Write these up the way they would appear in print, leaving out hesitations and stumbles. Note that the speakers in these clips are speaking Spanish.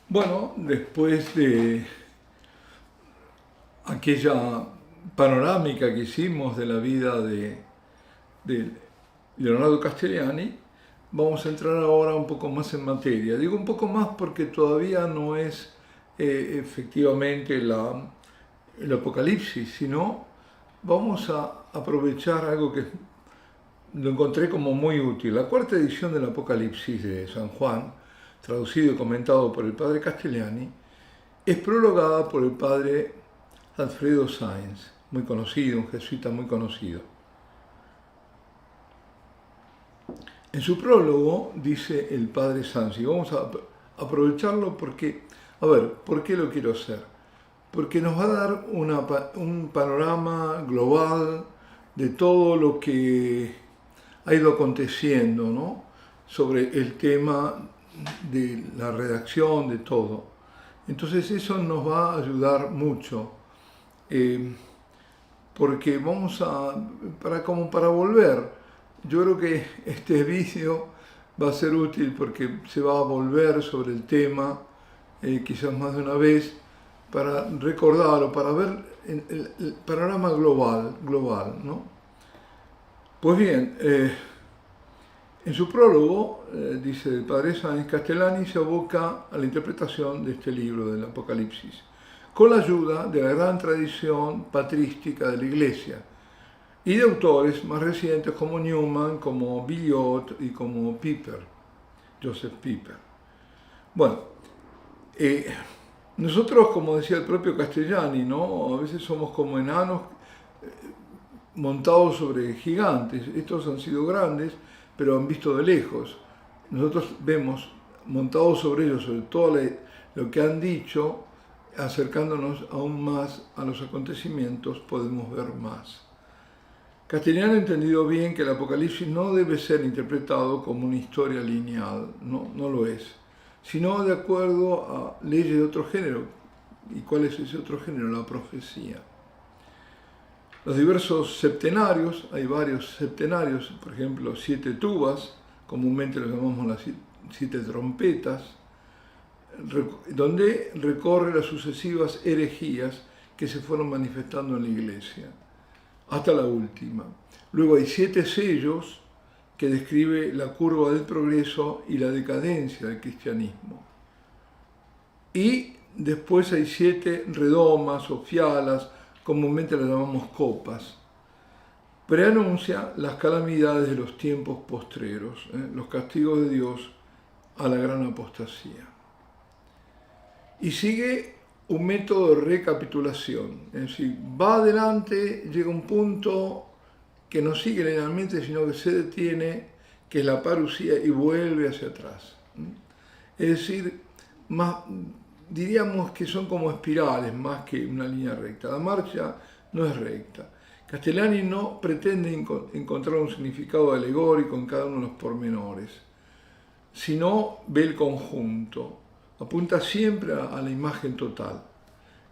Bueno, después de aquella panorámica que hicimos de la vida de Leonardo Castellani, vamos a entrar ahora un poco más en materia. Digo un poco más porque todavía no es efectivamente el Apocalipsis, sino vamos a aprovechar algo que lo encontré como muy útil. La cuarta edición del Apocalipsis de San Juan, traducido y comentado por el padre Castellani, es prologada por el padre Alfredo Sáenz, muy conocido, un jesuita muy conocido. En su prólogo dice el padre Sáenz, y vamos a aprovecharlo porque, ¿por qué lo quiero hacer? Porque nos va a dar un panorama global de todo lo que ha ido aconteciendo, ¿no? Sobre el tema de la redacción, de todo. Entonces eso nos va a ayudar mucho, porque vamos para volver. Yo creo que este vídeo va a ser útil porque se va a volver sobre el tema, quizás más de una vez, para recordar o para ver el panorama global, ¿no? Pues bien, en su prólogo, dice el padre Sáenz, Castellani se aboca a la interpretación de este libro del Apocalipsis, con la ayuda de la gran tradición patrística de la Iglesia y de autores más recientes como Newman, como Billiot y como Piper, Joseph Piper. Bueno, nosotros, como decía el propio Castellani, ¿no? A veces somos como enanos montados sobre gigantes. Estos han sido grandes, pero han visto de lejos. Nosotros vemos montados sobre ellos, sobre todo lo que han dicho, acercándonos aún más a los acontecimientos, podemos ver más. Castellani ha entendido bien que el Apocalipsis no debe ser interpretado como una historia lineal, no lo es, sino de acuerdo a leyes de otro género. ¿Y cuál es ese otro género? La profecía. Los diversos septenarios, hay varios septenarios, por ejemplo, 7 tubas, comúnmente los llamamos las 7 trompetas, donde recorre las sucesivas herejías que se fueron manifestando en la Iglesia, hasta la última. Luego hay 7 sellos que describe la curva del progreso y la decadencia del cristianismo. Y después hay 7 redomas o fialas, comúnmente las llamamos copas. Preanuncia las calamidades de los tiempos postreros, los castigos de Dios a la gran apostasía. Y sigue un método de recapitulación, es decir, va adelante, llega un punto que no sigue linealmente, sino que se detiene, que es la parusía, y vuelve hacia atrás. Es decir, diríamos que son como espirales más que una línea recta. La marcha no es recta. Castellani no pretende encontrar un significado alegórico en cada uno de los pormenores, sino ve el conjunto. Apunta siempre a la imagen total.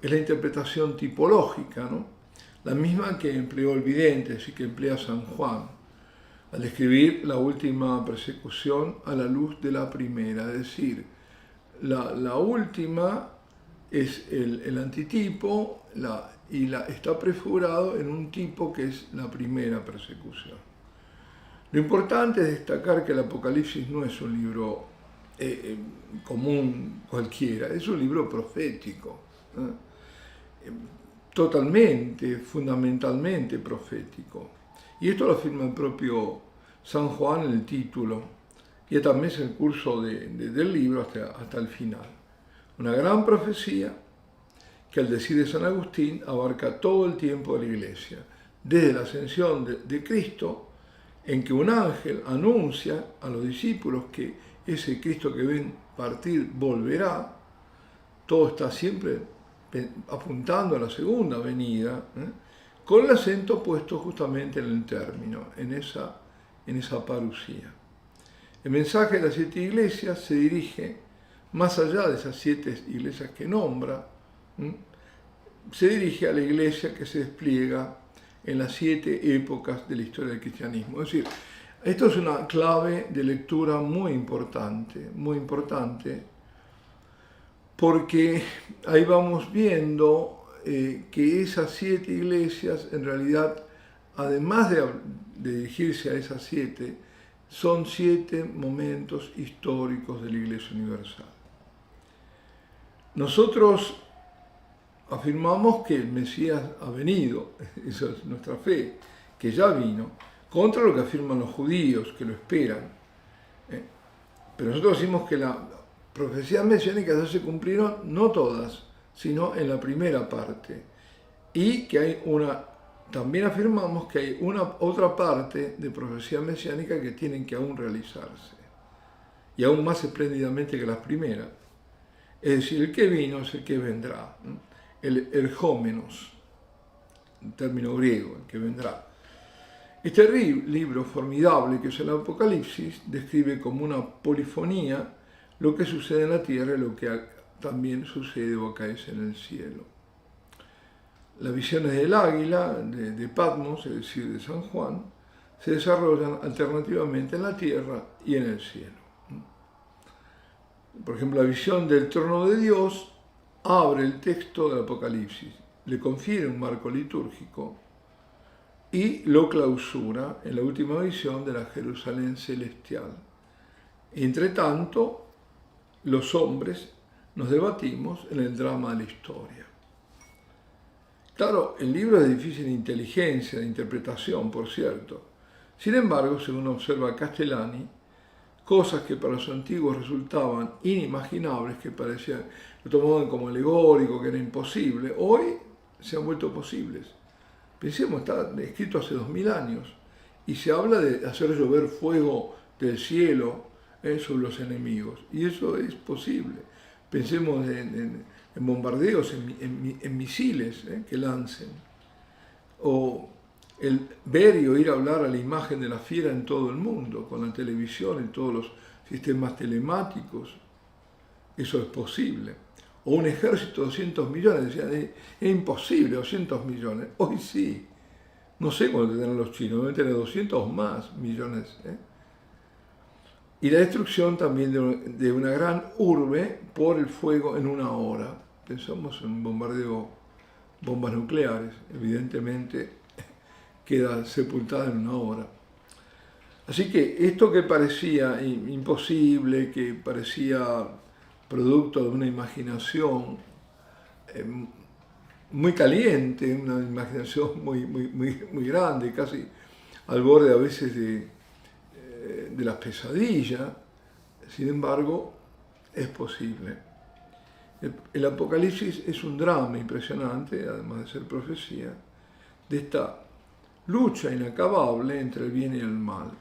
Es la interpretación tipológica, ¿no? La misma que empleó el vidente, es decir, que emplea San Juan, al describir la última persecución a la luz de la primera. Es decir, la última es el antitipo está prefigurado en un tipo que es la primera persecución. Lo importante es destacar que el Apocalipsis no es un libro común cualquiera, es un libro profético, totalmente, fundamentalmente profético. Y esto lo afirma el propio San Juan en el título, y también es el curso del libro hasta el final. Una gran profecía que, al decir de San Agustín, abarca todo el tiempo de la Iglesia, desde la ascensión de Cristo, en que un ángel anuncia a los discípulos que ese Cristo que ven partir volverá. Todo está siempre apuntando a la segunda venida, con el acento puesto justamente en el término, en esa parusía. El mensaje de las 7 iglesias se dirige, más allá de esas 7 iglesias que nombra, se dirige a la iglesia que se despliega en las 7 épocas de la historia del cristianismo. Es decir, esto es una clave de lectura muy importante, porque ahí vamos viendo que esas 7 iglesias, en realidad, además de dirigirse a esas 7, son 7 momentos históricos de la Iglesia Universal. Nosotros afirmamos que el Mesías ha venido, esa es nuestra fe, que ya vino, contra lo que afirman los judíos, que lo esperan. Pero nosotros decimos que las profecías mesiánicas ya se cumplieron, no todas, sino en la primera parte. Y que hay también afirmamos que hay otra parte de profecía mesiánica que tienen que aún realizarse, y aún más espléndidamente que las primeras. Es decir, el que vino es el que vendrá, el ergómenos, un término griego, el que vendrá. Este libro formidable que es el Apocalipsis describe como una polifonía lo que sucede en la tierra y lo que también sucede o acaece en el cielo. Las visiones del águila, de Patmos, es decir, de San Juan, se desarrollan alternativamente en la tierra y en el cielo. Por ejemplo, la visión del trono de Dios abre el texto del Apocalipsis, le confiere un marco litúrgico y lo clausura en la última visión de la Jerusalén celestial. Entre tanto, los hombres nos debatimos en el drama de la historia. Claro, el libro es de difícil inteligencia, de interpretación, por cierto. Sin embargo, según observa Castellani, cosas que para los antiguos resultaban inimaginables, que parecían, lo tomaban como alegórico, que era imposible, hoy se han vuelto posibles. Pensemos, está escrito hace 2000 años y se habla de hacer llover fuego del cielo sobre los enemigos, y eso es posible. Pensemos en bombardeos, en misiles que lancen, o el ver y oír hablar a la imagen de la fiera en todo el mundo, con la televisión, en todos los sistemas telemáticos. Eso es posible. O un ejército de 200 millones, decían, es imposible, 200 millones. Hoy sí. No sé cuánto tendrán los chinos, deben tener 200 o más millones. Y la destrucción también de una gran urbe por el fuego en una hora. Pensamos en un bombardeo, bombas nucleares, evidentemente queda sepultada en una hora. Así que esto que parecía imposible, que parecía producto de una imaginación muy caliente, una imaginación muy grande, casi al borde a veces de las pesadillas, sin embargo, es posible. El Apocalipsis es un drama impresionante, además de ser profecía, de esta lucha inacabable entre el bien y el mal.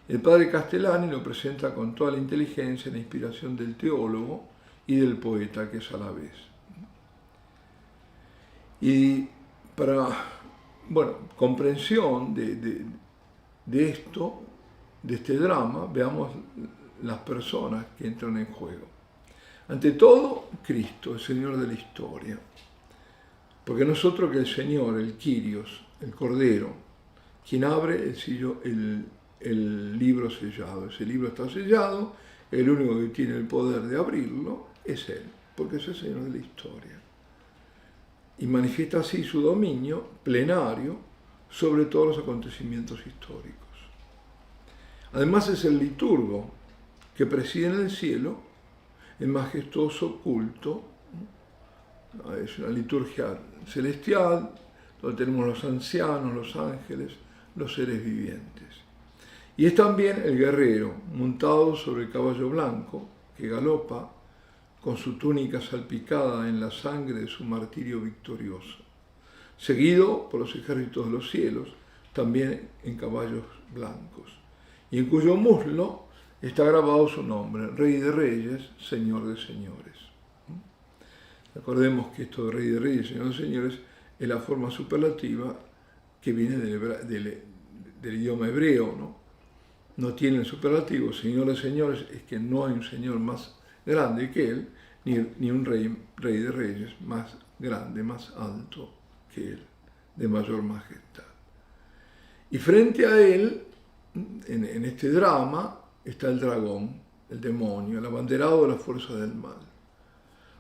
El padre Castellani lo presenta con toda la inteligencia y la inspiración del teólogo y del poeta, que es a la vez. Y para, comprensión de esto, de este drama, veamos las personas que entran en juego. Ante todo, Cristo, el Señor de la historia. Porque no es otro que el Señor, el Kyrios, el Cordero, quien abre el libro sellado. Ese libro está sellado, el único que tiene el poder de abrirlo es Él, porque es el Señor de la historia. Y manifiesta así su dominio plenario sobre todos los acontecimientos históricos. Además es el liturgo que preside en el cielo el majestuoso culto. Es una liturgia celestial, donde tenemos los ancianos, los ángeles, los seres vivientes. Y es también el guerrero, montado sobre el caballo blanco, que galopa con su túnica salpicada en la sangre de su martirio victorioso, seguido por los ejércitos de los cielos, también en caballos blancos, y en cuyo muslo está grabado su nombre, Rey de Reyes, Señor de Señores. Recordemos que esto de Rey de Reyes, Señor de Señores, es la forma superlativa que viene del idioma hebreo, ¿no? No tiene el superlativo, Señor de Señores, es que no hay un Señor más grande que Él, ni un rey de Reyes más grande, más alto que Él, de mayor majestad. Y frente a Él, en este drama, está el dragón, el demonio, el abanderado de la fuerza del mal.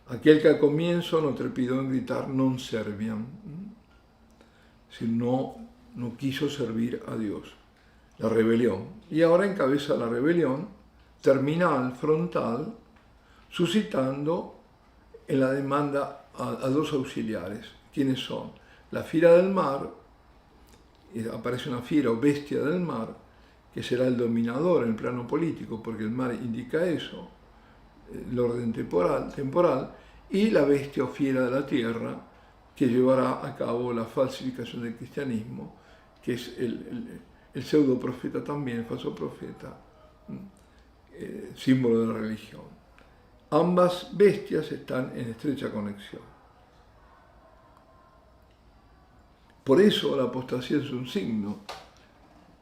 Aquel que al comienzo no trepidó en gritar non serviam, si no quiso servir a Dios, la rebelión. Y ahora encabeza la rebelión terminal, frontal, suscitando en la demanda a dos auxiliares. ¿Quiénes son? La fiera del mar, y aparece una fiera o bestia del mar, que será el dominador en el plano político, porque el mar indica eso, el orden temporal, y la bestia o fiera de la tierra, que llevará a cabo la falsificación del cristianismo, que es el pseudo profeta también, el falso profeta, símbolo de la religión. Ambas bestias están en estrecha conexión. Por eso la apostasía es un signo,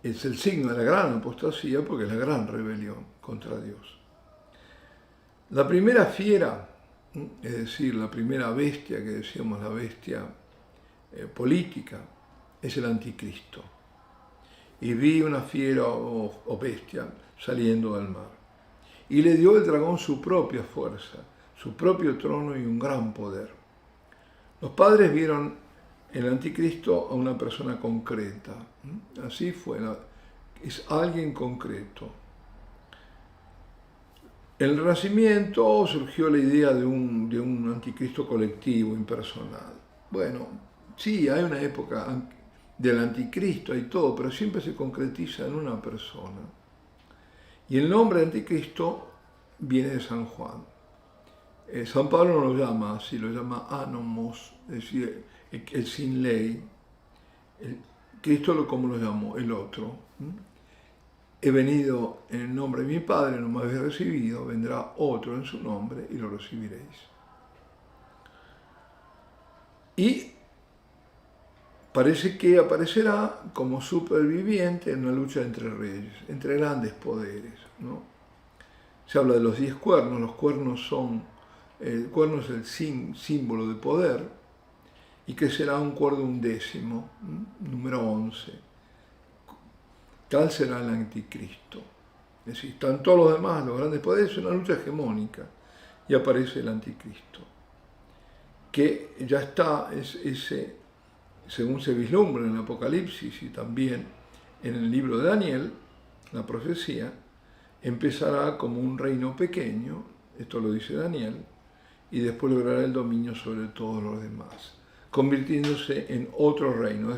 es el signo de la gran apostasía, porque es la gran rebelión contra Dios. La primera fiera, es decir, la primera bestia que decíamos, la bestia política, es el anticristo. Y vi una fiera o bestia saliendo del mar. Y le dio el dragón su propia fuerza, su propio trono y un gran poder. Los padres vieron en el anticristo a una persona concreta. Así fue, es alguien concreto. En el Renacimiento surgió la idea de un anticristo colectivo, impersonal. Bueno, sí, hay una época del anticristo, hay todo, pero siempre se concretiza en una persona. Y el nombre anticristo viene de San Juan. San Pablo no lo llama así, lo llama anomos, es decir, el sin ley. Cristo, ¿cómo lo llamó? El otro. He venido en el nombre de mi Padre, no me habéis recibido, vendrá otro en su nombre y lo recibiréis. Y parece que aparecerá como superviviente en una lucha entre reyes, entre grandes poderes, ¿no? Se habla de los 10 cuernos, los cuernos el cuerno es el símbolo de poder, y que será un cuerno undécimo, número 11. Tal será el anticristo. Es decir, están todos los demás, los grandes poderes, es una lucha hegemónica, y aparece el anticristo, que ya está, según se vislumbra en el Apocalipsis y también en el libro de Daniel, la profecía, empezará como un reino pequeño, esto lo dice Daniel, y después logrará el dominio sobre todos los demás, convirtiéndose en otro reino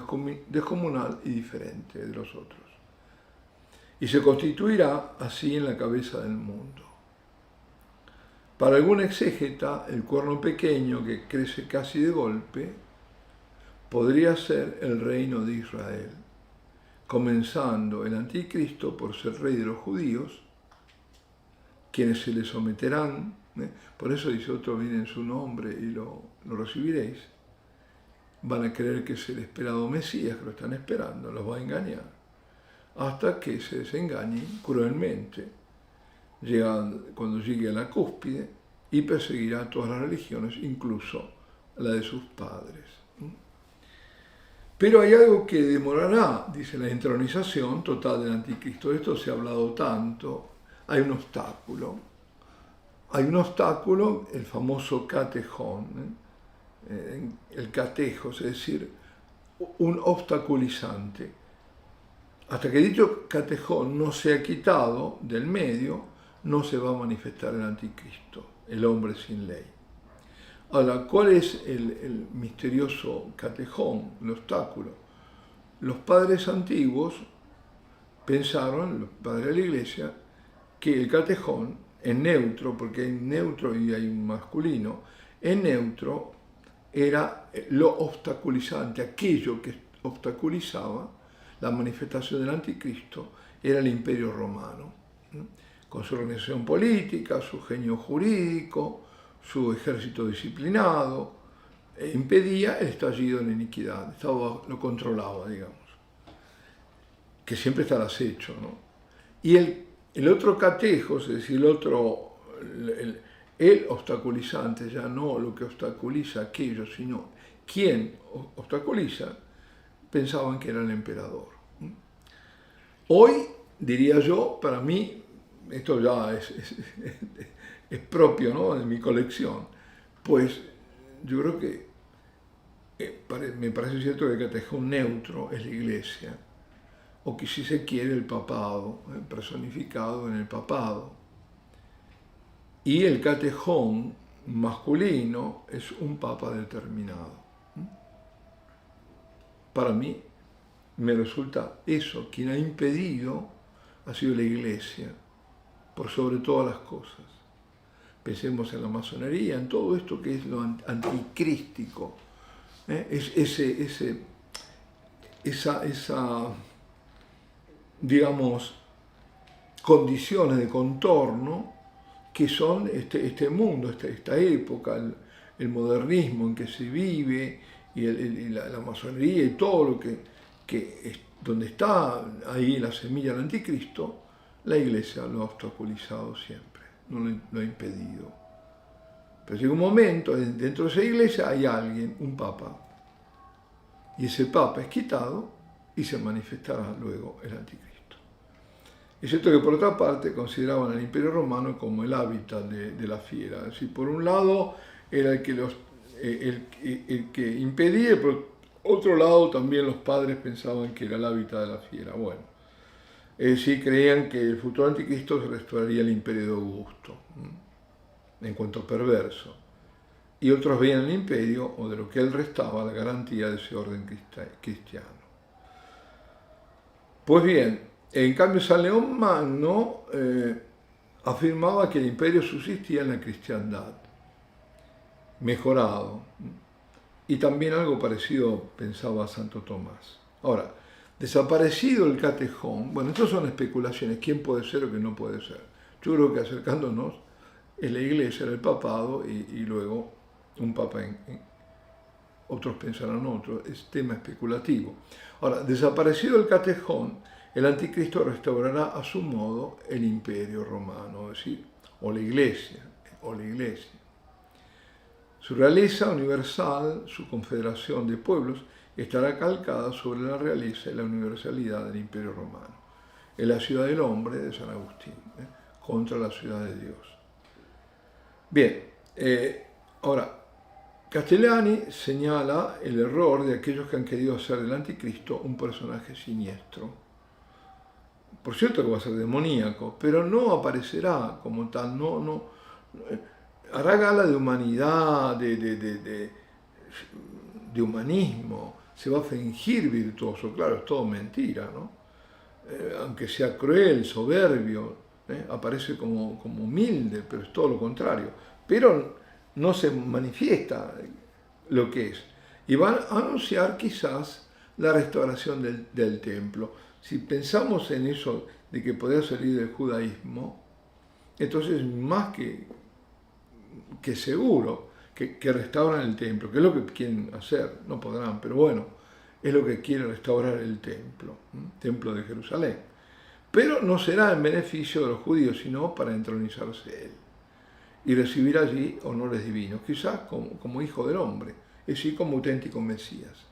descomunal y diferente de los otros. Y se constituirá así en la cabeza del mundo. Para algún exégeta, el cuerno pequeño que crece casi de golpe podría ser el reino de Israel, comenzando el anticristo por ser rey de los judíos, quienes se le someterán, por eso dice otro, viene en su nombre y lo recibiréis, van a creer que es el esperado Mesías, que lo están esperando, los va a engañar, hasta que se desengañen cruelmente, cuando llegue a la cúspide, y perseguirá a todas las religiones, incluso la de sus padres. Pero hay algo que demorará, dice la entronización total del anticristo. De esto se ha hablado tanto. Hay un obstáculo. El famoso catejón, el catejos, es decir, un obstaculizante. Hasta que dicho catejón no sea quitado del medio, no se va a manifestar el anticristo, el hombre sin ley. Ahora, ¿cuál es el misterioso catejón, el obstáculo? Los padres antiguos pensaron, los padres de la iglesia, que el catejón, en neutro, porque hay un neutro y hay un masculino, en neutro era lo obstaculizante, aquello que obstaculizaba la manifestación del anticristo, era el imperio romano, con su organización política, su genio jurídico, su ejército disciplinado, impedía el estallido en la iniquidad, lo controlaba, digamos, que siempre está al acecho, ¿no? Y el otro catejos, es decir, el obstaculizante, ya no lo que obstaculiza aquello, sino quien obstaculiza, pensaban que era el emperador. Hoy, diría yo, para mí, esto ya es propio, ¿no?, de mi colección, Pues yo creo que me parece cierto que el catejón neutro es la Iglesia, o que si se quiere el papado, personificado en el papado. Y el catejón masculino es un papa determinado. Para mí me resulta eso, quien ha impedido ha sido la Iglesia, por sobre todas las cosas. Pensemos en la masonería, en todo esto que es lo anticrístico, esa, digamos, condiciones de contorno que son este mundo, esta época, el modernismo en que se vive, y la masonería y todo lo donde está ahí la semilla del anticristo. La Iglesia lo ha obstaculizado siempre, no lo ha impedido. Pero llega un momento, dentro de esa Iglesia hay alguien, un papa, y ese papa es quitado y se manifestará luego el anticristo. Es cierto que por otra parte consideraban al Imperio Romano como el hábitat de la fiera. Es decir, por un lado era el que impedía, y por otro lado también los padres pensaban que era el hábitat de la fiera. Bueno, sí creían que el futuro anticristo restauraría el imperio de Augusto, en cuanto perverso. Y otros veían el imperio, o de lo que él restaba, la garantía de ese orden cristiano. Pues bien, en cambio San León Magno afirmaba que el imperio subsistía en la cristiandad, mejorado. Y también algo parecido pensaba Santo Tomás. Ahora, desaparecido el catejón, bueno, estas son especulaciones, quién puede ser o quién no puede ser. Yo creo que acercándonos, es la Iglesia, era el papado, y luego un papa, otros pensarán otro, es tema especulativo. Ahora, desaparecido el catejón, el anticristo restaurará a su modo el imperio romano, es decir, o la Iglesia. Su realeza universal, su confederación de pueblos, estará calcada sobre la realeza y la universalidad del Imperio Romano. Es la ciudad del hombre de San Agustín, contra la ciudad de Dios. Bien, ahora, Castellani señala el error de aquellos que han querido hacer del anticristo un personaje siniestro. Por cierto que va a ser demoníaco, pero no aparecerá como tal, hará gala de humanidad, de humanismo, se va a fingir virtuoso, claro, es todo mentira, ¿no? Aunque sea cruel, soberbio, aparece como humilde, pero es todo lo contrario. Pero no se manifiesta lo que es. Y van a anunciar quizás la restauración del templo. Si pensamos en eso de que podría salir del judaísmo, entonces más que seguro que restauran el templo, que es lo que quieren hacer, no podrán, pero bueno, es lo que quiere restaurar el templo de Jerusalén. Pero no será en beneficio de los judíos, sino para entronizarse él y recibir allí honores divinos, quizás como hijo del hombre, es decir, como auténtico Mesías,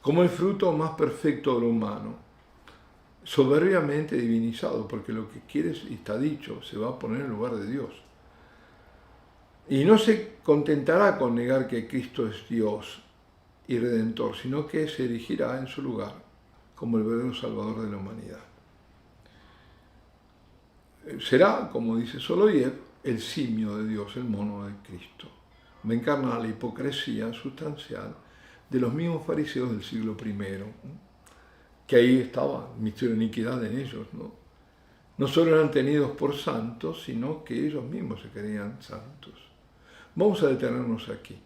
como el fruto más perfecto de lo humano, soberbiamente divinizado, porque lo que quiere, y está dicho, se va a poner en lugar de Dios. Y no se contentará con negar que Cristo es Dios y Redentor, sino que se erigirá en su lugar como el verdadero Salvador de la humanidad. Será, como dice Soloviev, el simio de Dios, el mono de Cristo. Va a encarnar la hipocresía sustancial de los mismos fariseos del siglo I, que ahí estaba el misterio de iniquidad en ellos, ¿no? No solo eran tenidos por santos, sino que ellos mismos se creían santos. Vamos a detenernos aquí.